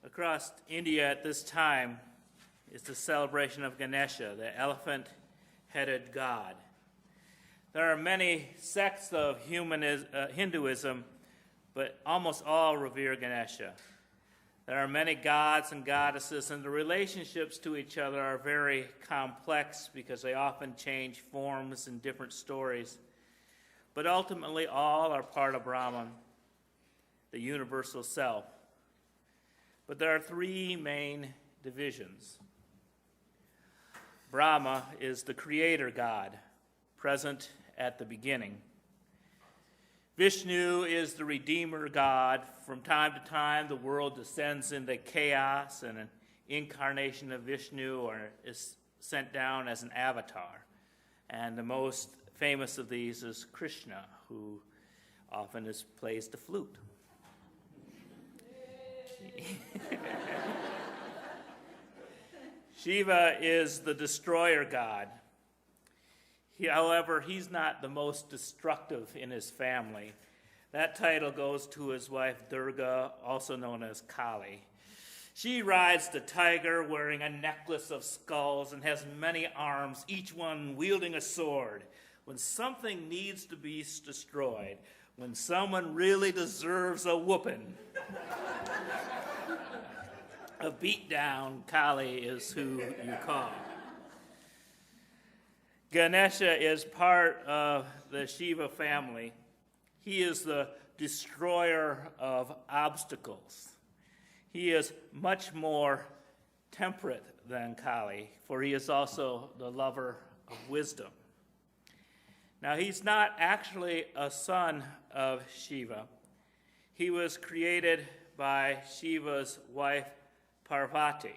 Across India at this time is the celebration of Ganesha, the elephant-headed god. There are many sects of Hinduism, but almost all revere Ganesha. There are many gods and goddesses, and the relationships to each other are very complex because they often change forms in different stories. But ultimately, all are part of Brahman, the universal self. But there are three main divisions. Brahma is the creator god, present at the beginning. Vishnu is the redeemer god. From time to time, the world descends into chaos, and an incarnation of Vishnu is sent down as an avatar. And the most famous of these is Krishna, who often plays the flute. Shiva is the destroyer god. However, he's not the most destructive in his family. That title goes to his wife Durga, also known as Kali. She rides the tiger wearing a necklace of skulls and has many arms, each one wielding a sword. When something needs to be destroyed, when someone really deserves a whooping, a beatdown, Kali is who you call. Ganesha is part of the Shiva family. He is the destroyer of obstacles. He is much more temperate than Kali, for he is also the lover of wisdom. Now, he's not actually a son of Shiva. He was created by Shiva's wife, Parvati.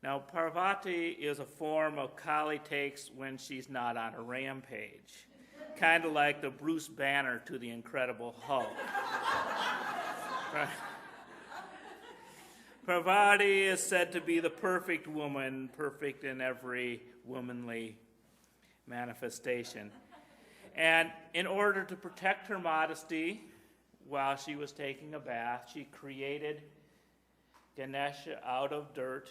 Now, Parvati is a form of Kali takes when she's not on a rampage, kind of like the Bruce Banner to the Incredible Hulk. Parvati is said to be the perfect woman, perfect in every womanly manifestation. And in order to protect her modesty while she was taking a bath, she created Ganesha out of dirt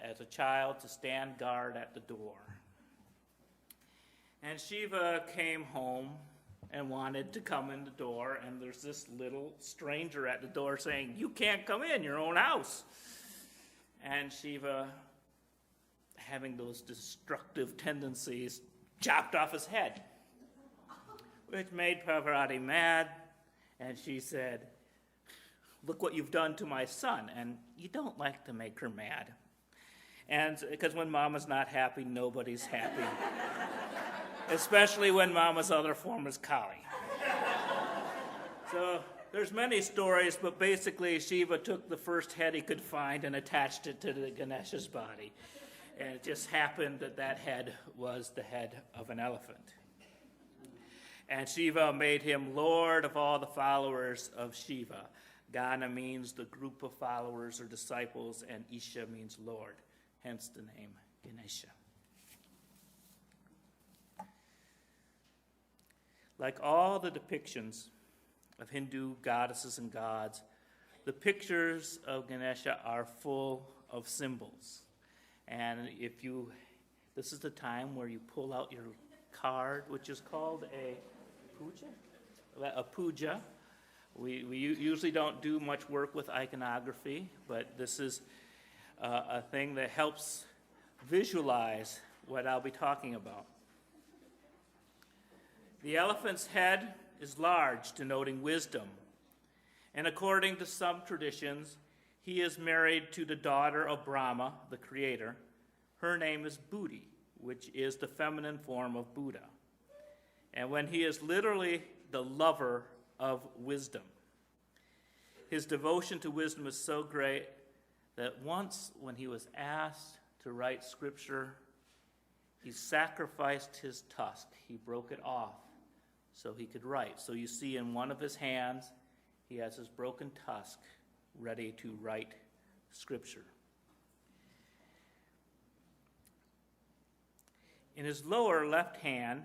as a child to stand guard at the door. And Shiva came home and wanted to come in the door, and there's this little stranger at the door saying, "You can't come in your own house." And Shiva, having those destructive tendencies, chopped off his head, which made Parvati mad, and she said, "Look what you've done to my son," and you don't like to make her mad. And because when Mama's not happy, nobody's happy. Especially when Mama's other form is Kali. So there's many stories, but basically Shiva took the first head he could find and attached it to the Ganesha's body. And it just happened that that head was the head of an elephant. And Shiva made him lord of all the followers of Shiva. Gana means the group of followers or disciples, and Isha means lord, hence the name Ganesha. Like all the depictions of Hindu goddesses and gods, the pictures of Ganesha are full of symbols. And this is the time where you pull out your card, which is called a puja. A puja. We usually don't do much work with iconography, but this is a thing that helps visualize what I'll be talking about. The elephant's head is large, denoting wisdom. And according to some traditions, he is married to the daughter of Brahma, the creator. Her name is Buddhi, which is the feminine form of Buddha. And when he is literally the lover of wisdom. His devotion to wisdom is so great that once when he was asked to write scripture, he sacrificed his tusk. He broke it off so he could write. So you see in one of his hands, he has his broken tusk ready to write scripture. In his lower left hand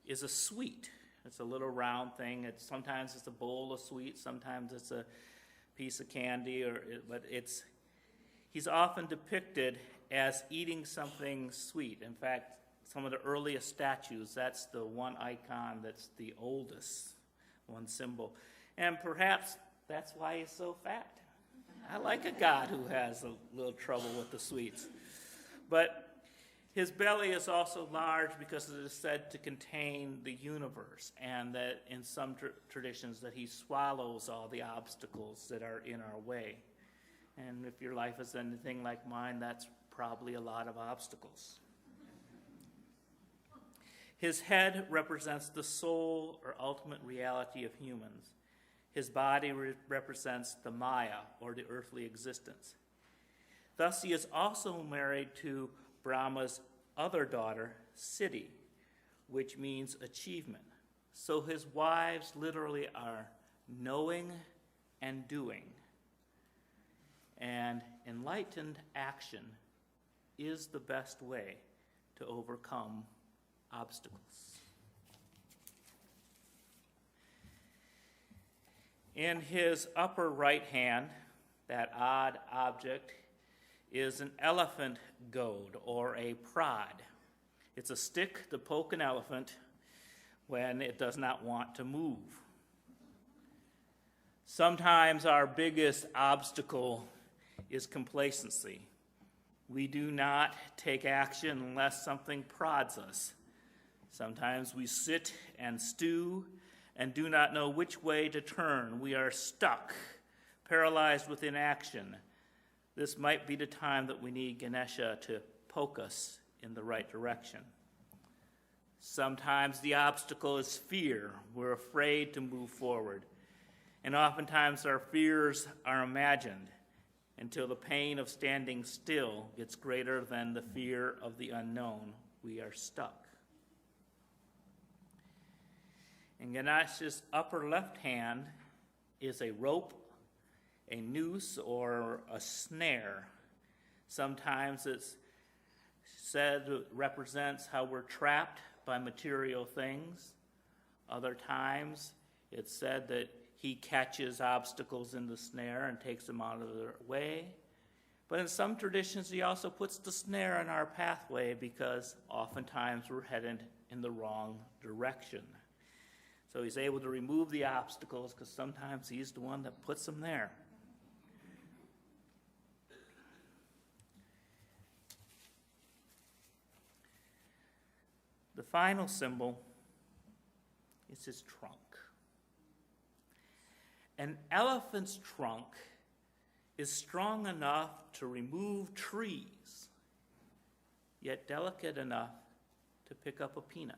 is a sweet. It's a little round thing. Sometimes it's a bowl of sweets. Sometimes it's a piece of candy, but he's often depicted as eating something sweet. In fact, some of the earliest statues, that's the one icon that's the oldest, one symbol. And perhaps that's why he's so fat. I like a God who has a little trouble with the sweets. But his belly is also large because it is said to contain the universe, and that in some traditions that he swallows all the obstacles that are in our way. And if your life is anything like mine, that's probably a lot of obstacles. His head represents the soul or ultimate reality of humans. His body represents the Maya, or the earthly existence. Thus, he is also married to Brahma's other daughter, Siddhi, which means achievement. So his wives literally are knowing and doing. And enlightened action is the best way to overcome obstacles. In his upper right hand, that odd object is an elephant goad, or a prod. It's a stick to poke an elephant when it does not want to move. Sometimes our biggest obstacle is complacency. We do not take action unless something prods us. Sometimes we sit and stew and do not know which way to turn. We are stuck, paralyzed with inaction. This might be the time that we need Ganesha to poke us in the right direction. Sometimes the obstacle is fear. We're afraid to move forward. And oftentimes our fears are imagined until the pain of standing still gets greater than the fear of the unknown. We are stuck. In Ganesha's upper left hand is a rope, a noose, or a snare. Sometimes it's said it represents how we're trapped by material things. Other times it's said that he catches obstacles in the snare and takes them out of their way. But in some traditions, he also puts the snare in our pathway because oftentimes we're headed in the wrong direction. So he's able to remove the obstacles because sometimes he's the one that puts them there. The final symbol is his trunk. An elephant's trunk is strong enough to remove trees, yet delicate enough to pick up a peanut.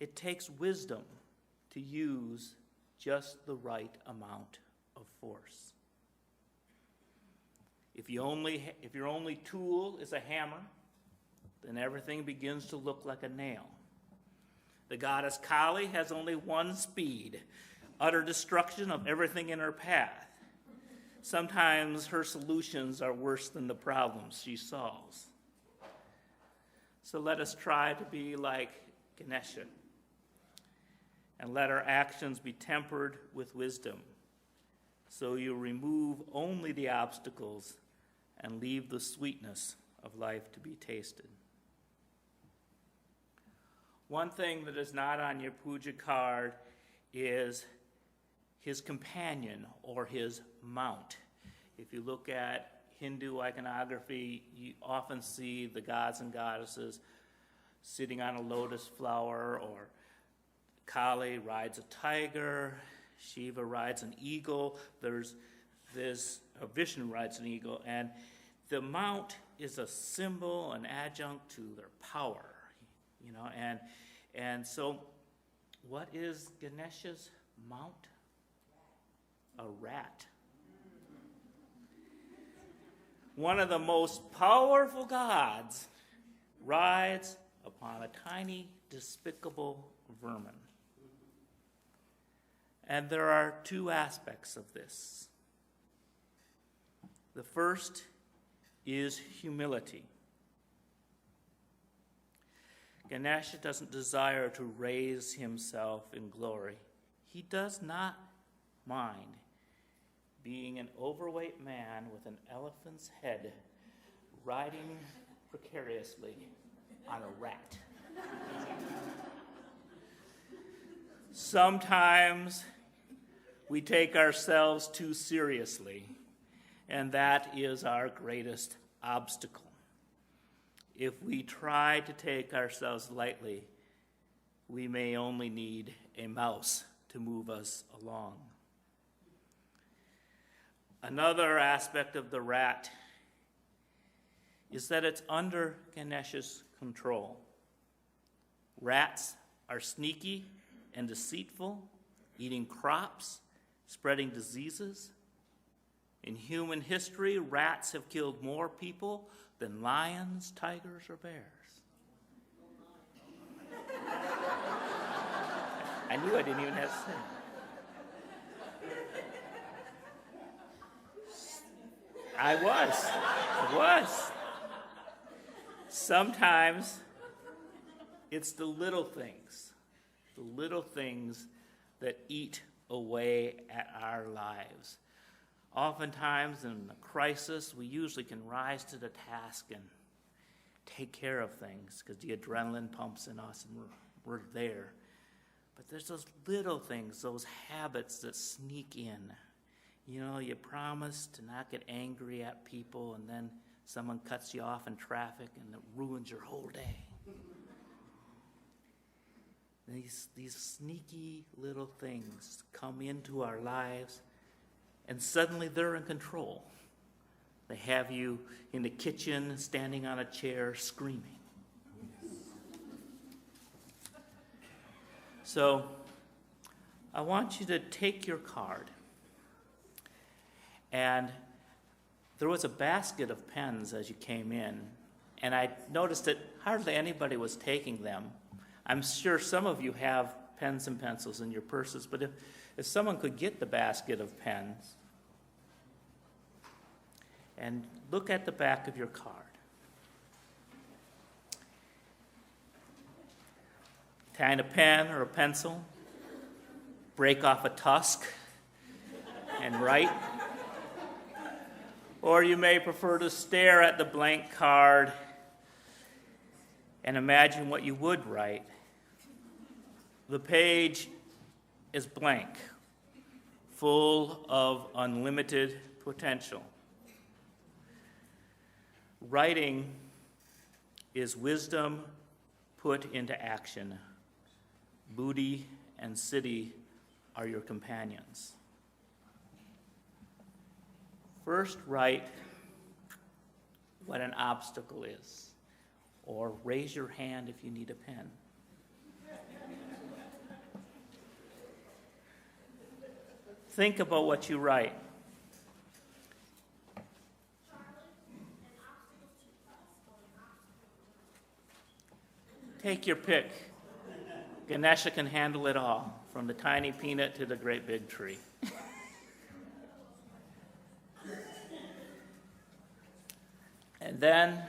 It takes wisdom to use just the right amount of force. If your only tool is a hammer, then everything begins to look like a nail. The goddess Kali has only one speed: utter destruction of everything in her path. Sometimes her solutions are worse than the problems she solves. So let us try to be like Ganesha, and let our actions be tempered with wisdom, so you remove only the obstacles and leave the sweetness of life to be tasted. One thing that is not on your puja card is his companion, or his mount. If you look at Hindu iconography, you often see the gods and goddesses sitting on a lotus flower, or Kali rides a tiger, Shiva rides an eagle, Vishnu rides an eagle, and the mount is a symbol, an adjunct to their power, and so what is Ganesha's mount? A rat. One of the most powerful gods rides upon a tiny, despicable vermin. And there are two aspects of this. The first is humility. Ganesha doesn't desire to raise himself in glory. He does not mind, being an overweight man with an elephant's head riding precariously on a rat. Sometimes we take ourselves too seriously, and that is our greatest obstacle. If we try to take ourselves lightly, we may only need a mouse to move us along. Another aspect of the rat is that it's under Ganesh's control. Rats are sneaky and deceitful, eating crops, spreading diseases. In human history, rats have killed more people than lions, tigers, or bears. I knew I didn't even have to say it. I was. Sometimes it's the little things that eat away at our lives. Oftentimes in a crisis, we usually can rise to the task and take care of things because the adrenaline pumps in us and we're there. But there's those little things, those habits that sneak in. You know, you promise to not get angry at people, and then someone cuts you off in traffic, and it ruins your whole day. These sneaky little things come into our lives, and suddenly they're in control. They have you in the kitchen, standing on a chair, screaming. So, I want you to take your card. And there was a basket of pens as you came in, and I noticed that hardly anybody was taking them. I'm sure some of you have pens and pencils in your purses, but if someone could get the basket of pens and look at the back of your card. Find a pen or a pencil, break off a tusk, and write. Or you may prefer to stare at the blank card and imagine what you would write. The page is blank, full of unlimited potential. Writing is wisdom put into action. Booty and city are your companions. First, write what an obstacle is, or raise your hand if you need a pen. Think about what you write. Take your pick. Ganesh can handle it all, from the tiny peanut to the great big tree. And then,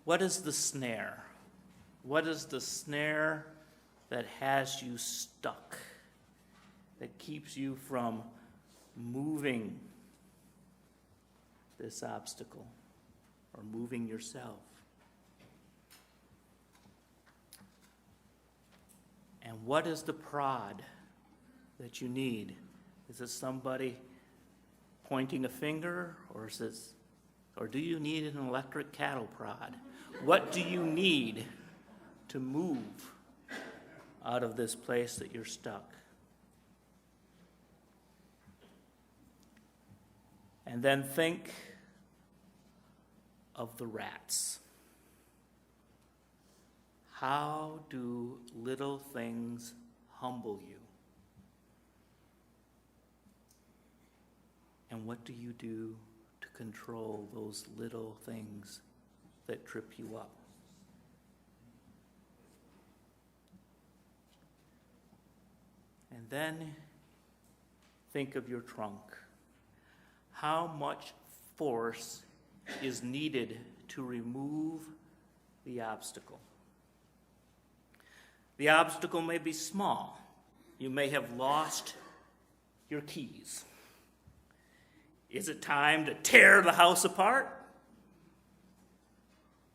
what is the snare? What is the snare that has you stuck, that keeps you from moving this obstacle or moving yourself? And what is the prod that you need? Is it somebody pointing a finger, or do you need an electric cattle prod? What do you need to move out of this place that you're stuck? And then think of the rats. How do little things humble you? And what do you do to control those little things that trip you up? And then think of your trunk. How much force is needed to remove the obstacle? The obstacle may be small, You may have lost your keys. Is it time to tear the house apart?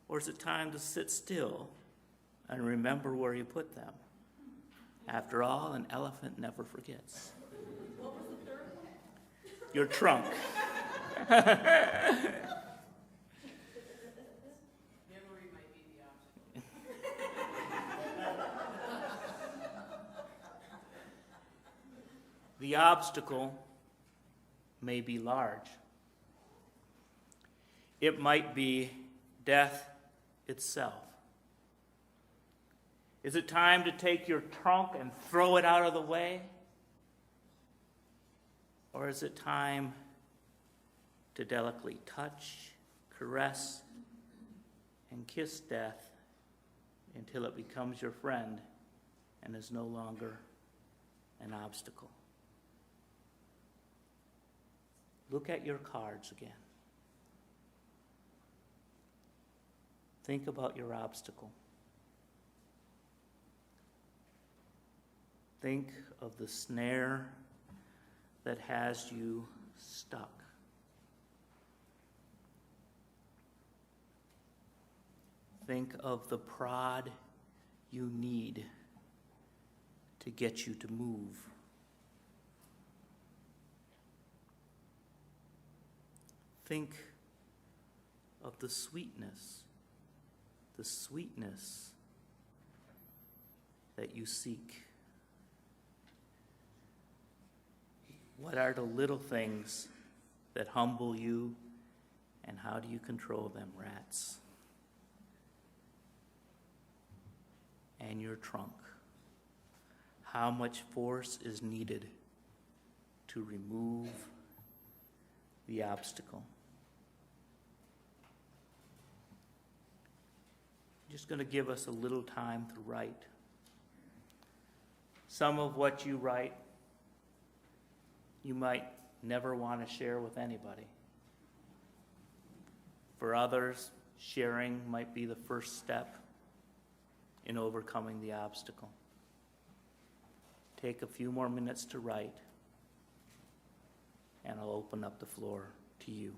Or is it time to sit still and remember where you put them? After all, an elephant never forgets. What was the third one? Your trunk. Memory might be the obstacle. The obstacle may be large. It might be death itself. Is it time to take your trunk and throw it out of the way? Or is it time to delicately touch, caress, and kiss death until it becomes your friend and is no longer an obstacle? Look at your cards again. Think about your obstacle. Think of the snare that has you stuck. Think of the prod you need to get you to move. Think of the sweetness that you seek. What are the little things that humble you, and how do you control them, rats? And your trunk. How much force is needed to remove the obstacle? I'm just going to give us a little time to write. Some of what you write, you might never want to share with anybody. For others, sharing might be the first step in overcoming the obstacle. Take a few more minutes to write, and I'll open up the floor to you.